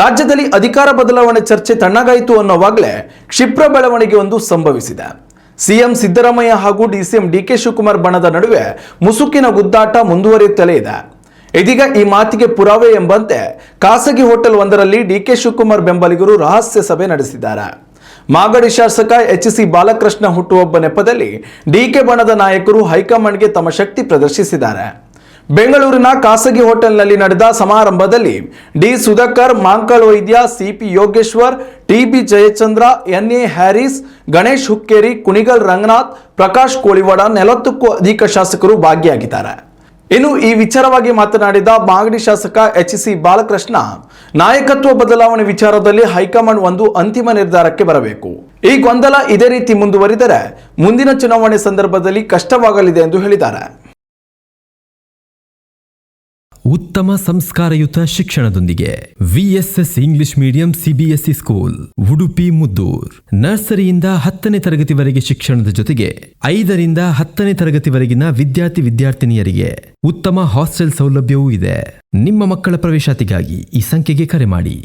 ರಾಜ್ಯದಲ್ಲಿ ಅಧಿಕಾರ ಬದಲಾವಣೆ ಚರ್ಚೆ ತಣ್ಣಗಾಯಿತು ಅನ್ನೋವಾಗಲೇ ಕ್ಷಿಪ್ರ ಬೆಳವಣಿಗೆ ಒಂದು ಸಂಭವಿಸಿದೆ. ಸಿಎಂ ಸಿದ್ದರಾಮಯ್ಯ ಹಾಗೂ ಡಿಸಿಎಂ ಡಿಕೆ ಶಿವಕುಮಾರ್ ಬಣದ ನಡುವೆ ಮುಸುಕಿನ ಗುದ್ದಾಟ ಮುಂದುವರಿಯುತ್ತಲೇ ಇದೆ. ಇದೀಗ ಈ ಮಾತಿಗೆ ಪುರಾವೆ ಎಂಬಂತೆ ಖಾಸಗಿ ಹೋಟೆಲ್ ಒಂದರಲ್ಲಿ ಡಿಕೆ ಶಿವಕುಮಾರ್ ಬೆಂಬಲಿಗರು ರಹಸ್ಯ ಸಭೆ ನಡೆಸಿದ್ದಾರೆ. ಮಾಗಡಿ ಶಾಸಕ ಎಚ್.ಸಿ. ಬಾಲಕೃಷ್ಣ ಹುಟ್ಟುಹಬ್ಬ ನೆಪದಲ್ಲಿ ಡಿಕೆ ಬಣದ ನಾಯಕರು ಹೈಕಮಾಂಡ್ಗೆ ತಮ್ಮ ಶಕ್ತಿ ಪ್ರದರ್ಶಿಸಿದ್ದಾರೆ. ಬೆಂಗಳೂರಿನ ಖಾಸಗಿ ಹೋಟೆಲ್ನಲ್ಲಿ ನಡೆದ ಸಮಾರಂಭದಲ್ಲಿ D Sudhakar, Mankal Vaidya, CP Yogeshwar, TB Jayachandra, NA Harris, Ganesh Hukkeri, Kunigal Ranganath, Prakash Koliwad 40ಕ್ಕೂ ಅಧಿಕ ಶಾಸಕರು ಭಾಗಿಯಾಗಿದ್ದಾರೆ. ಇನ್ನು ಈ ವಿಚಾರವಾಗಿ ಮಾತನಾಡಿದ ಮಾಗಡಿ ಶಾಸಕ ಎಚ್.ಸಿ. ಬಾಲಕೃಷ್ಣ, ನಾಯಕತ್ವ ಬದಲಾವಣೆ ವಿಚಾರದಲ್ಲಿ ಹೈಕಮಾಂಡ್ ಒಂದು ಅಂತಿಮ ನಿರ್ಧಾರಕ್ಕೆ ಬರಬೇಕು. ಈ ಗೊಂದಲ ಇದೇ ರೀತಿ ಮುಂದುವರಿದರೆ ಮುಂದಿನ ಚುನಾವಣೆ ಸಂದರ್ಭದಲ್ಲಿ ಕಷ್ಟವಾಗಲಿದೆ ಎಂದು ಹೇಳಿದ್ದಾರೆ. ಉತ್ತಮ ಸಂಸ್ಕಾರಯುತ ಶಿಕ್ಷಣದೊಂದಿಗೆ VSS English medium CBSE school Udupi Muddur. ನರ್ಸರಿಯಿಂದ 10ನೇ ತರಗತಿವರೆಗೆ ಶಿಕ್ಷಣದ ಜೊತೆಗೆ 5ರಿಂದ 10ನೇ ತರಗತಿವರೆಗಿನ ವಿದ್ಯಾರ್ಥಿನಿಯರಿಗೆ ಉತ್ತಮ ಹಾಸ್ಟೆಲ್ ಸೌಲಭ್ಯವೂ ಇದೆ. ನಿಮ್ಮ ಮಕ್ಕಳ ಪ್ರವೇಶಾತಿಗಾಗಿ ಈ ಸಂಖ್ಯೆಗೆ ಕರೆ ಮಾಡಿ.